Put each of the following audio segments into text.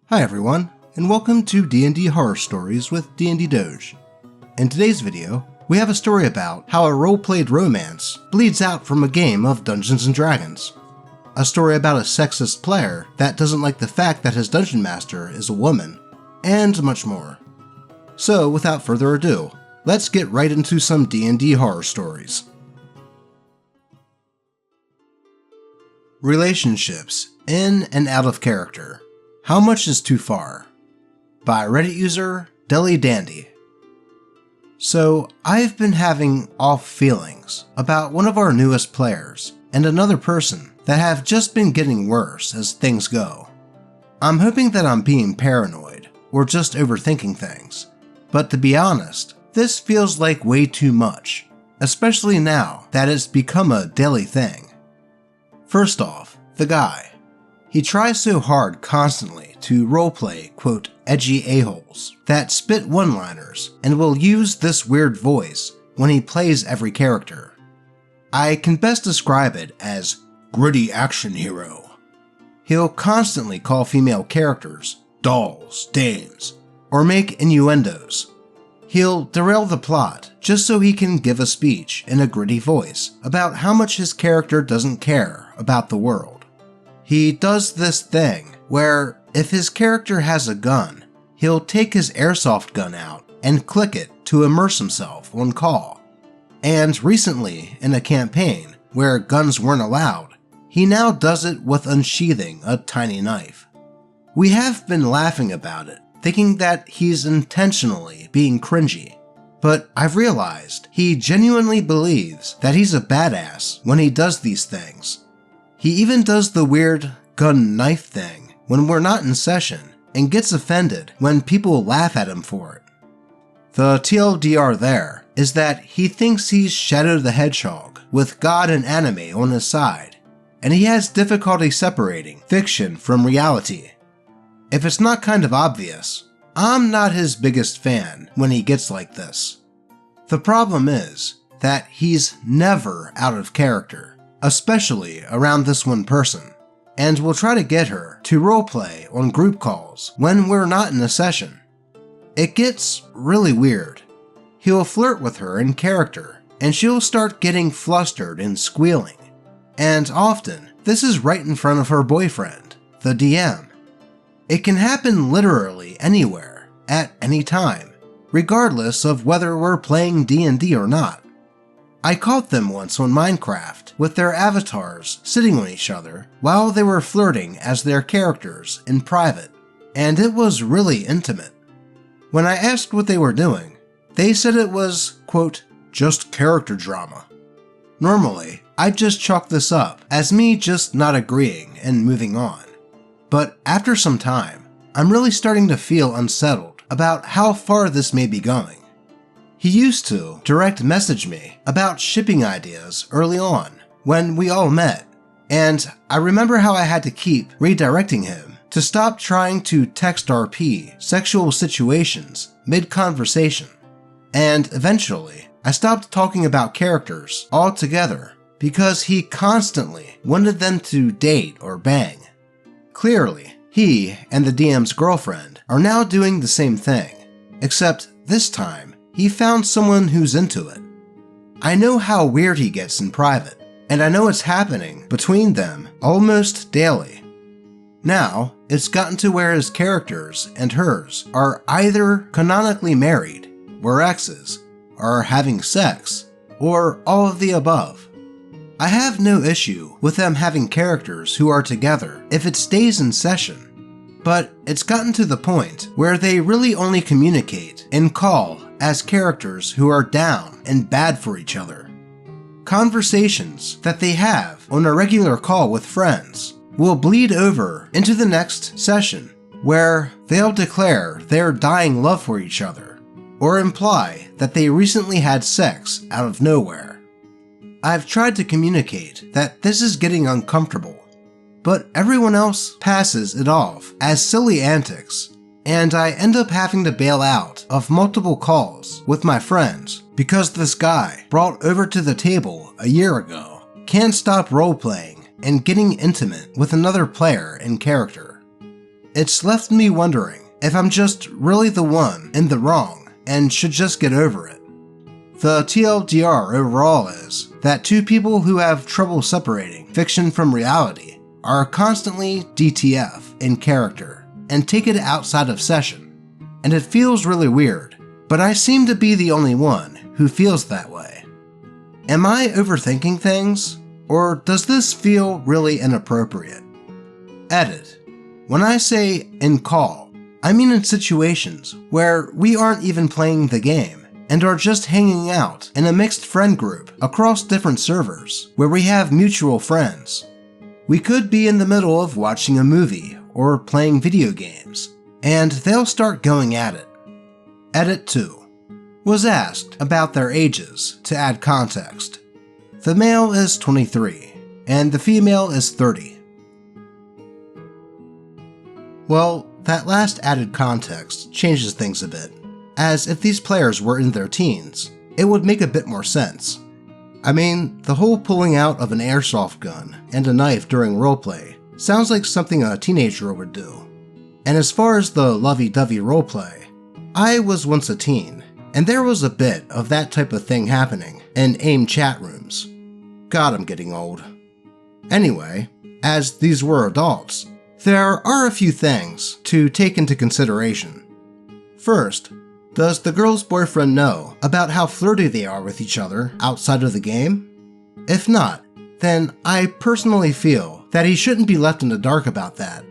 Hi everyone, and welcome to DnD Horror Stories with DnD Doge. In today's video, we have a story about how a role-played romance bleeds out from a game of Dungeons & Dragons. A story about a sexist player that doesn't like the fact that his dungeon master is a woman, and much more. So without further ado, let's get right into some DnD horror stories. Relationships in and out of character. How much is too far? By Reddit user Deli Dandy. So I've been having off feelings about one of our newest players and another person that have just been getting worse as things go. I'm hoping that I'm being paranoid or just overthinking things, but to be honest, this feels like way too much, especially now that it's become a daily thing. First off, the guy. He tries so hard constantly to roleplay, quote, edgy a-holes that spit one-liners and will use this weird voice when he plays every character. I can best describe it as gritty action hero. He'll constantly call female characters dolls, dames, or make innuendos. He'll derail the plot just so he can give a speech in a gritty voice about how much his character doesn't care about the world. He does this thing where if his character has a gun, he'll take his airsoft gun out and click it to immerse himself on call. And recently, in a campaign where guns weren't allowed, he now does it with unsheathing a tiny knife. We have been laughing about it, thinking that he's intentionally being cringy, but I've realized he genuinely believes that he's a badass when he does these things. He even does the weird gun-knife thing when we're not in session and gets offended when people laugh at him for it. The TLDR there is that he thinks he's Shadow the Hedgehog with God and anime on his side, and he has difficulty separating fiction from reality. If it's not kind of obvious, I'm not his biggest fan when he gets like this. The problem is that he's never out of character, especially around this one person, and we'll try to get her to roleplay on group calls when we're not in a session. It gets really weird. He'll flirt with her in character, and she'll start getting flustered and squealing. And often, this is right in front of her boyfriend, the DM. It can happen literally anywhere, at any time, regardless of whether we're playing D&D or not. I caught them once on Minecraft with their avatars sitting on each other while they were flirting as their characters in private, and it was really intimate. When I asked what they were doing, they said it was, quote, just character drama. Normally, I'd just chalk this up as me just not agreeing and moving on. But after some time, I'm really starting to feel unsettled about how far this may be going. He used to direct message me about shipping ideas early on when we all met, and I remember how I had to keep redirecting him to stop trying to text RP sexual situations mid-conversation, and eventually I stopped talking about characters altogether because he constantly wanted them to date or bang. Clearly, he and the DM's girlfriend are now doing the same thing, except this time he found someone who's into it. I know how weird he gets in private, and I know it's happening between them almost daily. Now, it's gotten to where his characters and hers are either canonically married, were exes, are having sex, or all of the above. I have no issue with them having characters who are together if it stays in session, but it's gotten to the point where they really only communicate and call as characters who are down and bad for each other. Conversations that they have on a regular call with friends will bleed over into the next session where they'll declare their dying love for each other or imply that they recently had sex out of nowhere. I've tried to communicate that this is getting uncomfortable, but everyone else passes it off as silly antics, and I end up having to bail out of multiple calls with my friends because this guy brought over to the table a year ago can't stop role-playing and getting intimate with another player in character. It's left me wondering if I'm just really the one in the wrong and should just get over it. The TLDR overall is that two people who have trouble separating fiction from reality are constantly DTF in character and take it outside of session. And it feels really weird, but I seem to be the only one who feels that way. Am I overthinking things, or does this feel really inappropriate? Edit. When I say in call, I mean in situations where we aren't even playing the game and are just hanging out in a mixed friend group across different servers where we have mutual friends. We could be in the middle of watching a movie or playing video games, and they'll start going at it. Edit 2. Was asked about their ages to add context. The male is 23, and the female is 30. Well, that last added context changes things a bit, as if these players were in their teens, it would make a bit more sense. I mean, the whole pulling out of an airsoft gun and a knife during roleplay sounds like something a teenager would do. And as far as the lovey-dovey roleplay, I was once a teen, and there was a bit of that type of thing happening in AIM chat rooms. God, I'm getting old. Anyway, as these were adults, there are a few things to take into consideration. First, does the girl's boyfriend know about how flirty they are with each other outside of the game? If not, then I personally feel that he shouldn't be left in the dark about that.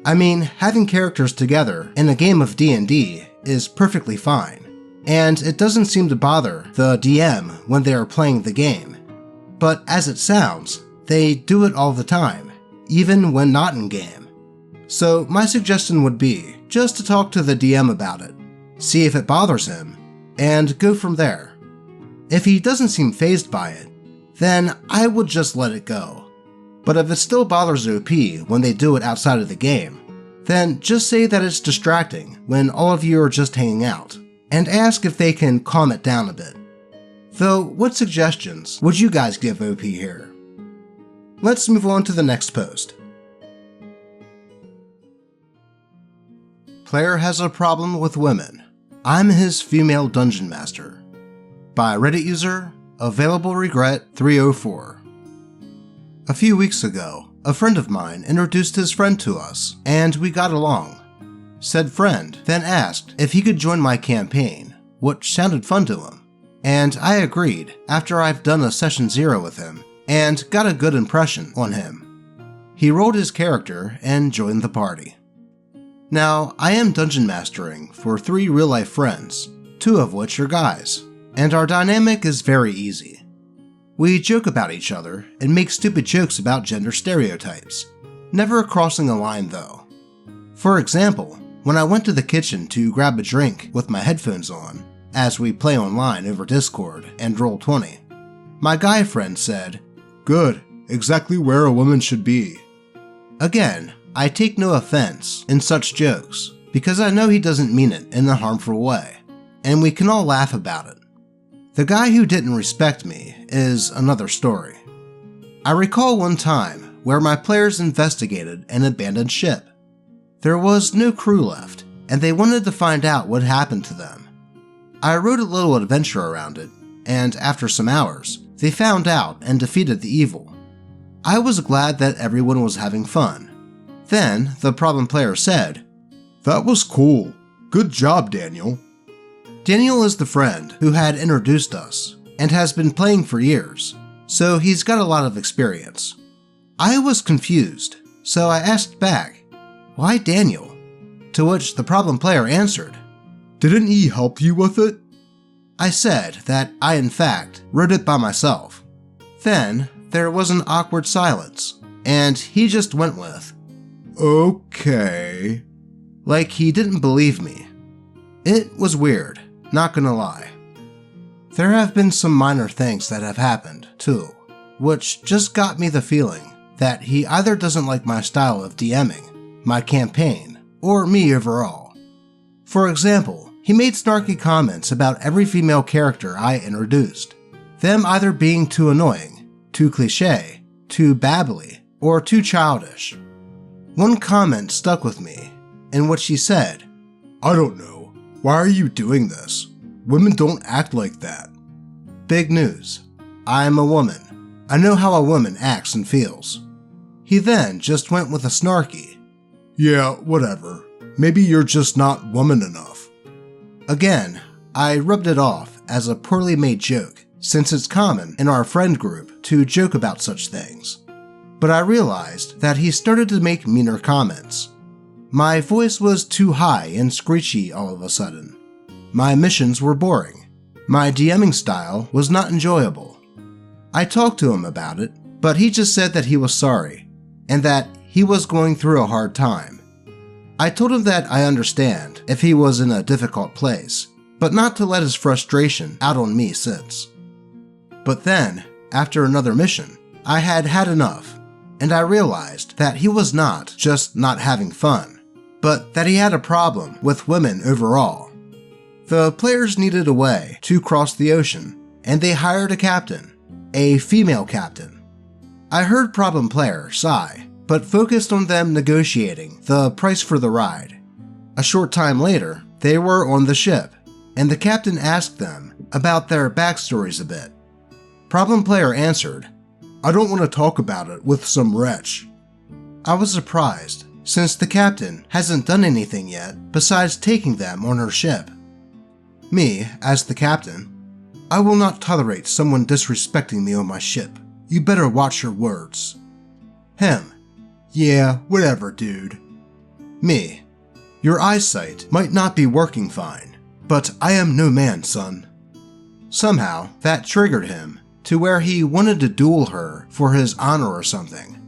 I mean, having characters together in a game of D&D is perfectly fine, and it doesn't seem to bother the DM when they are playing the game. But as it sounds, they do it all the time, even when not in game. So my suggestion would be just to talk to the DM about it, see if it bothers him, and go from there. If he doesn't seem fazed by it, then I would just let it go. But if it still bothers OP when they do it outside of the game, then just say that it's distracting when all of you are just hanging out, and ask if they can calm it down a bit. Though, what suggestions would you guys give OP here? Let's move on to the next post. Player has a problem with women. I'm his female dungeon master. By Reddit user, Available Regret 304. A few weeks ago, a friend of mine introduced his friend to us, and we got along. Said friend then asked if he could join my campaign, which sounded fun to him, and I agreed after I've done a session 0 with him and got a good impression on him. He rolled his character and joined the party. Now, I am dungeon mastering for 3 real-life friends, 2 of which are guys, and our dynamic is very easy. We joke about each other and make stupid jokes about gender stereotypes, never crossing a line though. For example, when I went to the kitchen to grab a drink with my headphones on, as we play online over Discord and Roll20, my guy friend said, "Good, exactly where a woman should be." Again, I take no offense in such jokes because I know he doesn't mean it in a harmful way, and we can all laugh about it. The guy who didn't respect me is another story. I recall one time where my players investigated an abandoned ship. There was no crew left, and they wanted to find out what happened to them. I wrote a little adventure around it, and after some hours, they found out and defeated the evil. I was glad that everyone was having fun. Then, the problem player said, "That was cool. Good job, Daniel." Daniel is the friend who had introduced us and has been playing for years, so he's got a lot of experience. I was confused, so I asked back, "Why Daniel?" To which the problem player answered, "Didn't he help you with it?" I said that I in fact wrote it by myself. Then there was an awkward silence, and he just went with, "Okay." Like he didn't believe me. It was weird, not gonna lie. There have been some minor things that have happened, too, which just got me the feeling that he either doesn't like my style of DMing, my campaign, or me overall. For example, he made snarky comments about every female character I introduced, them either being too annoying, too cliche, too babbly, or too childish. One comment stuck with me in which he said, "I don't know. Why are you doing this? Women don't act like that." Big news. I'm a woman. I know how a woman acts and feels. He then just went with a snarky, "Yeah, whatever. Maybe you're just not woman enough." Again, I rubbed it off as a poorly made joke, since it's common in our friend group to joke about such things. But I realized that he started to make meaner comments. My voice was too high and screechy all of a sudden. My missions were boring. My DMing style was not enjoyable. I talked to him about it, but he just said that he was sorry, and that he was going through a hard time. I told him that I understand if he was in a difficult place, but not to let his frustration out on me since. But then, after another mission, I had had enough, and I realized that he was not just not having fun, but that he had a problem with women overall. The players needed a way to cross the ocean, and they hired a captain, a female captain. I heard problem player sigh, but focused on them negotiating the price for the ride. A short time later, they were on the ship, and the captain asked them about their backstories a bit. Problem player answered, "I don't want to talk about it with some wretch." I was surprised, since the captain hasn't done anything yet besides taking them on her ship. Me, as the captain, "I will not tolerate someone disrespecting me on my ship. You better watch your words." Him, "Yeah, whatever, dude." Me, "Your eyesight might not be working fine, but I am no man, son." Somehow, that triggered him to where he wanted to duel her for his honor or something.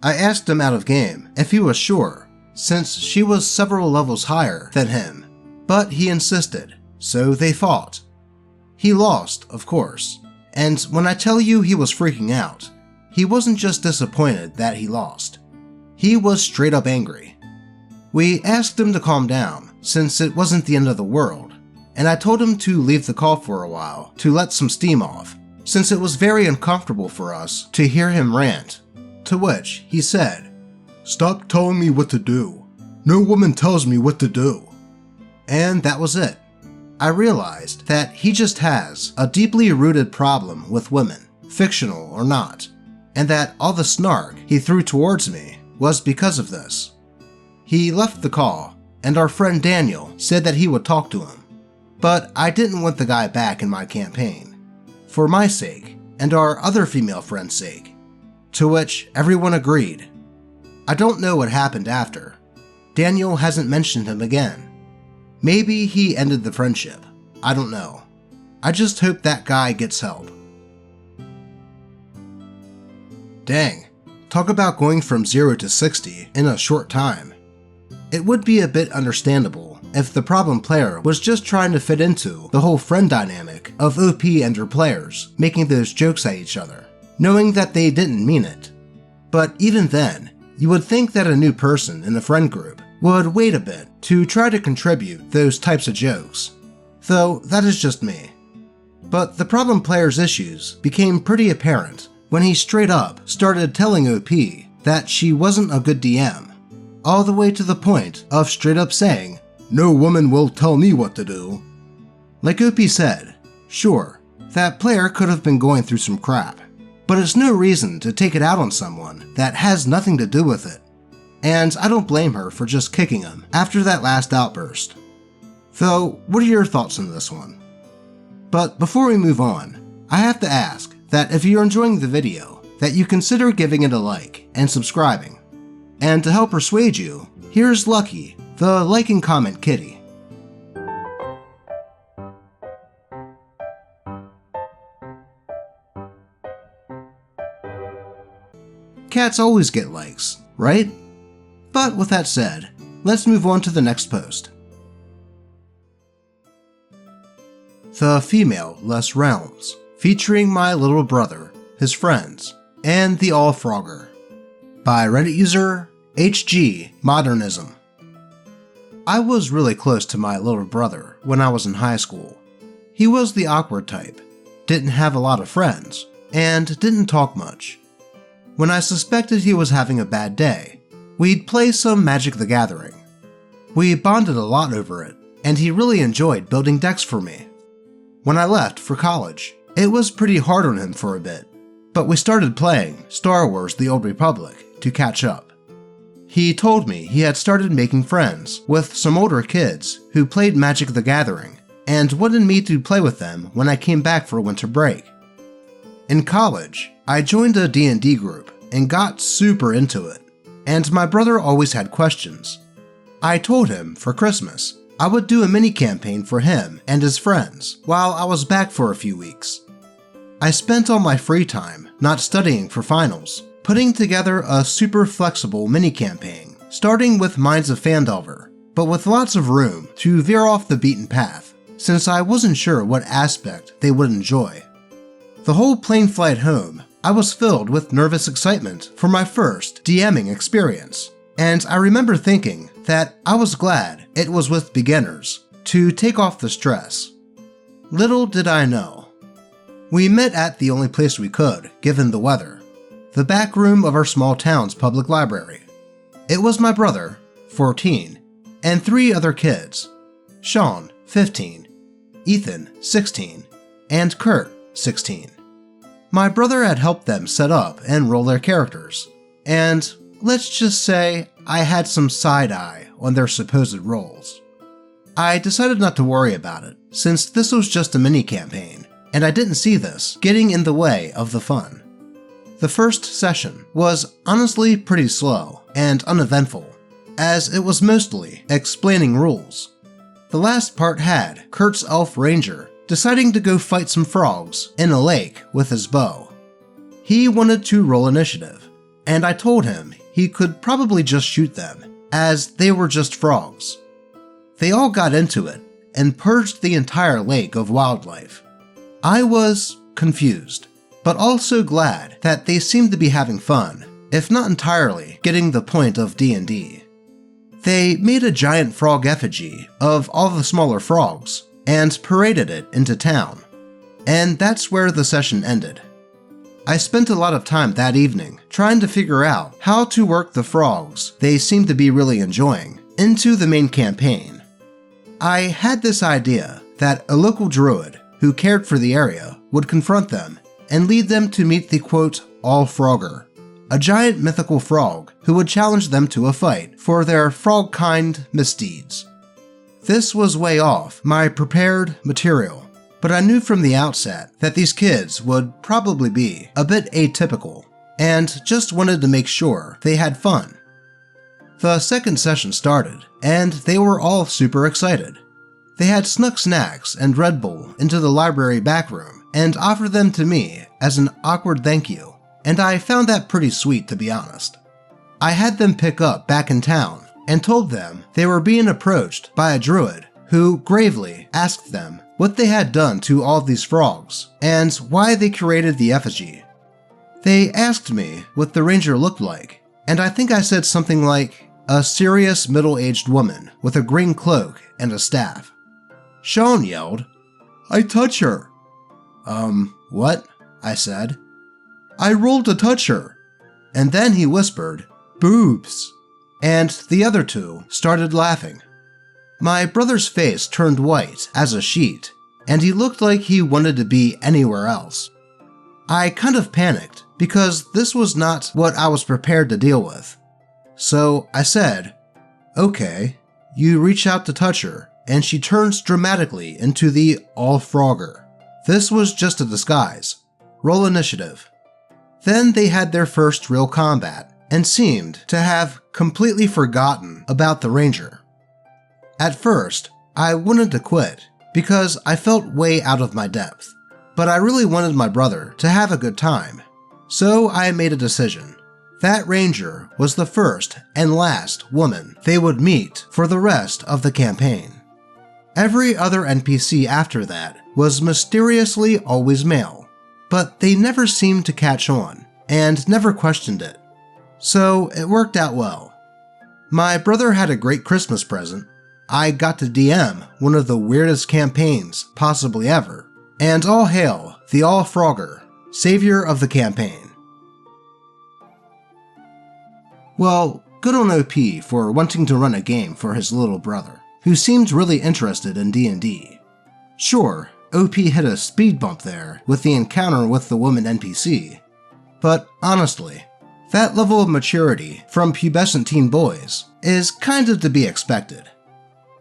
I asked him out of game if he was sure, since she was several levels higher than him, but he insisted, so they fought. He lost, of course, and when I tell you he was freaking out, he wasn't just disappointed that he lost. He was straight up angry. We asked him to calm down, since it wasn't the end of the world, and I told him to leave the call for a while to let some steam off, since it was very uncomfortable for us to hear him rant, to which he said, "Stop telling me what to do. No woman tells me what to do." And that was it. I realized that he just has a deeply rooted problem with women, fictional or not, and that all the snark he threw towards me was because of this. He left the call, and our friend Daniel said that he would talk to him, but I didn't want the guy back in my campaign, for my sake and our other female friend's sake, to which everyone agreed. I don't know what happened after. Daniel hasn't mentioned him again. Maybe he ended the friendship. I don't know. I just hope that guy gets help. Dang, talk about going from 0 to 60 in a short time. It would be a bit understandable if the problem player was just trying to fit into the whole friend dynamic of OP and her players making those jokes at each other, knowing that they didn't mean it. But even then, you would think that a new person in the friend group would wait a bit to try to contribute those types of jokes, though that is just me. But the problem player's issues became pretty apparent when he straight up started telling OP that she wasn't a good DM, all the way to the point of straight up saying, "No woman will tell me what to do." Like OP said, sure, that player could have been going through some crap, but it's no reason to take it out on someone that has nothing to do with it. And I don't blame her for just kicking him after that last outburst. Though, what are your thoughts on this one? But before we move on, I have to ask that if you're enjoying the video, that you consider giving it a like and subscribing. And to help persuade you, here's Lucky, the like and comment kitty. Cats always get likes, right? But with that said, let's move on to the next post. The Female Les Realms, featuring my little brother, his friends, and the All-Frogger, by Reddit user HG Modernism. I was really close to my little brother when I was in high school. He was the awkward type, didn't have a lot of friends, and didn't talk much. When I suspected he was having a bad day, we'd play some Magic the Gathering. We bonded a lot over it, and he really enjoyed building decks for me. When I left for college, it was pretty hard on him for a bit, but we started playing Star Wars: The Old Republic to catch up. He told me he had started making friends with some older kids who played Magic the Gathering and wanted me to play with them when I came back for winter break. In college, I joined a D&D group and got super into it, and my brother always had questions. I told him for Christmas I would do a mini-campaign for him and his friends while I was back for a few weeks. I spent all my free time not studying for finals, putting together a super flexible mini-campaign, starting with Minds of Phandelver, but with lots of room to veer off the beaten path, since I wasn't sure what aspect they would enjoy. The whole plane flight home, I was filled with nervous excitement for my first DMing experience, and I remember thinking that I was glad it was with beginners to take off the stress. Little did I know. We met at the only place we could, given the weather, the back room of our small town's public library. It was my brother, 14, and 3 other kids, Sean, 15, Ethan, 16, and Kurt, 16. My brother had helped them set up and roll their characters, and let's just say I had some side-eye on their supposed roles. I decided not to worry about it, since this was just a mini-campaign, and I didn't see this getting in the way of the fun. The first session was honestly pretty slow and uneventful, as it was mostly explaining rules. The last part had Kurt's elf ranger deciding to go fight some frogs in a lake with his bow. He wanted to roll initiative, and I told him he could probably just shoot them, as they were just frogs. They all got into it and purged the entire lake of wildlife. I was confused, but also glad that they seemed to be having fun, if not entirely getting the point of D&D. They made a giant frog effigy of all the smaller frogs and paraded it into town, and that's where the session ended. I spent a lot of time that evening trying to figure out how to work the frogs they seemed to be really enjoying into the main campaign. I had this idea that a local druid who cared for the area would confront them and lead them to meet the quote, All-Frogger, a giant mythical frog who would challenge them to a fight for their frog-kind misdeeds. This was way off my prepared material, but I knew from the outset that these kids would probably be a bit atypical, and just wanted to make sure they had fun. The second session started, and they were all super excited. They had snuck snacks and Red Bull into the library back room and offered them to me as an awkward thank you, and I found that pretty sweet, to be honest. I had them pick up back in town and told them they were being approached by a druid who gravely asked them what they had done to all these frogs and why they created the effigy. They asked me what the ranger looked like, and I think I said something like a serious middle-aged woman with a green cloak and a staff. Sean yelled, "I touch her." What? I said. "I rolled to touch her." And then he whispered, "Boobs." And the other 2 started laughing. My brother's face turned white as a sheet, and he looked like he wanted to be anywhere else. I kind of panicked because this was not what I was prepared to deal with. So I said, "Okay, you reach out to touch her, and she turns dramatically into the All-Frogger. This was just a disguise. Roll initiative." Then they had their first real combat, and seemed to have completely forgotten about the ranger. At first, I wanted to quit, because I felt way out of my depth, but I really wanted my brother to have a good time, so I made a decision. That ranger was the first and last woman they would meet for the rest of the campaign. Every other NPC after that was mysteriously always male, but they never seemed to catch on, and never questioned it. So it worked out well. My brother had a great Christmas present. I got to DM one of the weirdest campaigns possibly ever, and all hail the All-Frogger, savior of the campaign. Well, good on OP for wanting to run a game for his little brother, who seemed really interested in D&D. Sure, OP hit a speed bump there with the encounter with the woman NPC, but honestly, that level of maturity from pubescent teen boys is kind of to be expected.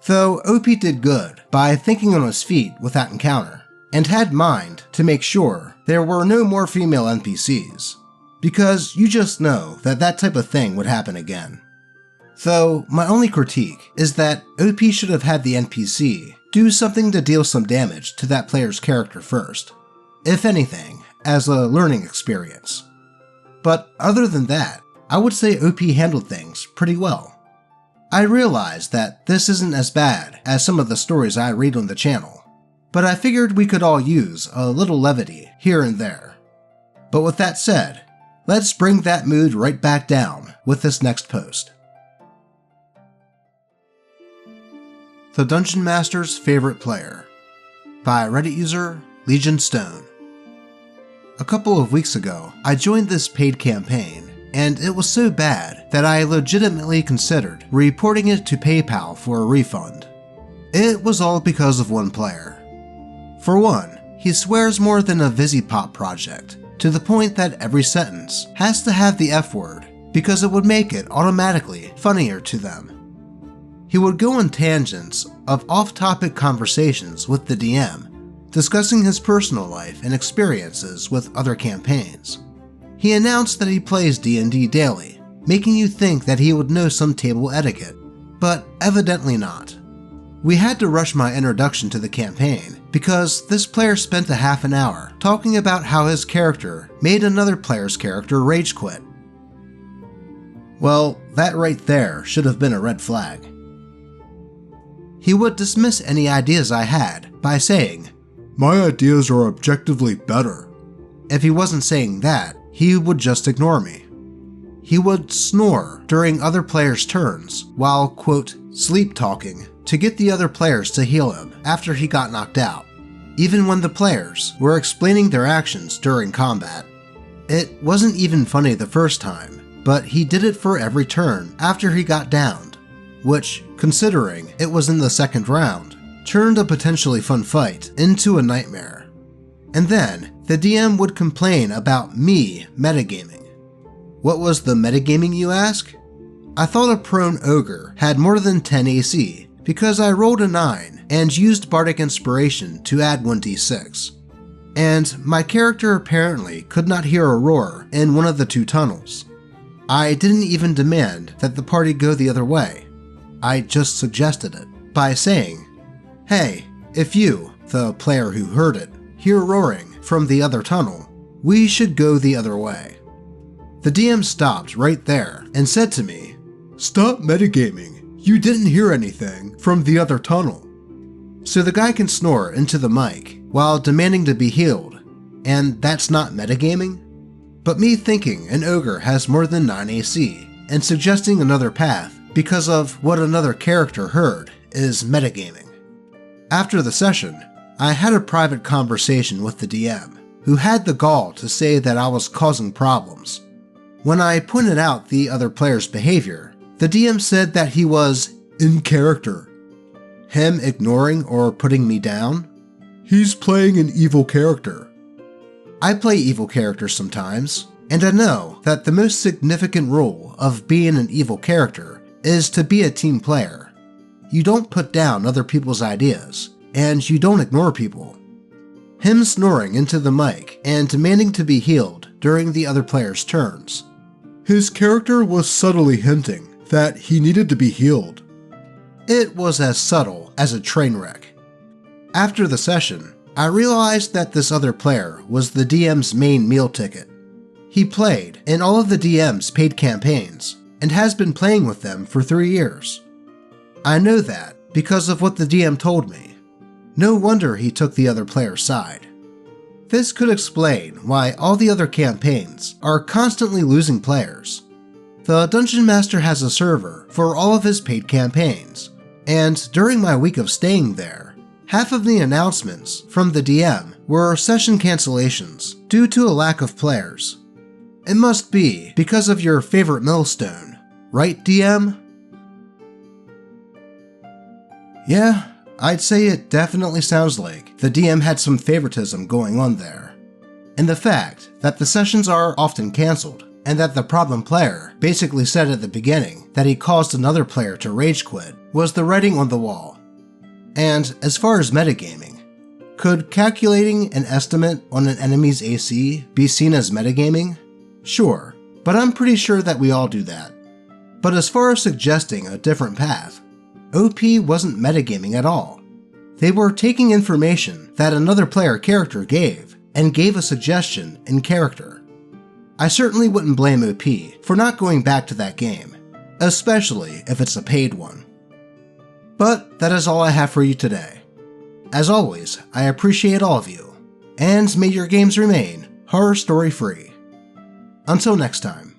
Though OP did good by thinking on his feet with that encounter, and had mind to make sure there were no more female NPCs, because you just know that that type of thing would happen again. Though my only critique is that OP should have had the NPC do something to deal some damage to that player's character first, if anything, as a learning experience. But other than that, I would say OP handled things pretty well. I realize that this isn't as bad as some of the stories I read on the channel, but I figured we could all use a little levity here and there. But with that said, let's bring that mood right back down with this next post. The Dungeon Master's Favorite Player by Reddit user Legion Stone. A couple of weeks ago, I joined this paid campaign, and it was so bad that I legitimately considered reporting it to PayPal for a refund. It was all because of one player. For one, he swears more than a VisiPop project, to the point that every sentence has to have the F word because it would make it automatically funnier to them. He would go on tangents of off-topic conversations with the DM, discussing his personal life and experiences with other campaigns. He announced that he plays D&D daily, making you think that he would know some table etiquette, but evidently not. We had to rush my introduction to the campaign because this player spent a half an hour talking about how his character made another player's character rage quit. Well, that right there should have been a red flag. He would dismiss any ideas I had by saying, "My ideas are objectively better." If he wasn't saying that, he would just ignore me. He would snore during other players' turns while, quote, sleep talking to get the other players to heal him after he got knocked out, even when the players were explaining their actions during combat. It wasn't even funny the first time, but he did it for every turn after he got downed, which, considering it was in the second round, turned a potentially fun fight into a nightmare. And then, the DM would complain about me metagaming. What was the metagaming, you ask? I thought a prone ogre had more than 10 AC because I rolled a 9 and used Bardic Inspiration to add 1d6. And my character apparently could not hear a roar in one of the two tunnels. I didn't even demand that the party go the other way. I just suggested it by saying, "Hey, if you, the player who heard it, hear roaring from the other tunnel, we should go the other way." The DM stopped right there and said to me, "Stop metagaming, you didn't hear anything from the other tunnel." So the guy can snore into the mic while demanding to be healed, and that's not metagaming? But me thinking an ogre has more than 9 AC and suggesting another path because of what another character heard is metagaming. After the session, I had a private conversation with the DM, who had the gall to say that I was causing problems. When I pointed out the other player's behavior, the DM said that he was in character. Him ignoring or putting me down? He's playing an evil character. I play evil characters sometimes, and I know that the most significant rule of being an evil character is to be a team player. You don't put down other people's ideas, and you don't ignore people. Him snoring into the mic and demanding to be healed during the other player's turns. His character was subtly hinting that he needed to be healed. It was as subtle as a train wreck. After the session, I realized that this other player was the DM's main meal ticket. He played in all of the DM's paid campaigns and has been playing with them for 3 years. I know that because of what the DM told me. No wonder he took the other player's side. This could explain why all the other campaigns are constantly losing players. The Dungeon Master has a server for all of his paid campaigns, and during my week of staying there, half of the announcements from the DM were session cancellations due to a lack of players. It must be because of your favorite millstone, Right, DM? Yeah, I'd say it definitely sounds like the DM had some favoritism going on there. And the fact that the sessions are often cancelled, and that the problem player basically said at the beginning that he caused another player to rage quit, was the writing on the wall. And as far as metagaming, could calculating an estimate on an enemy's AC be seen as metagaming? Sure, but I'm pretty sure that we all do that. But as far as suggesting a different path, OP wasn't metagaming at all. They were taking information that another player character gave and gave a suggestion in character. I certainly wouldn't blame OP for not going back to that game, especially if it's a paid one. But that is all I have for you today. As always, I appreciate all of you, and may your games remain horror story free. Until next time.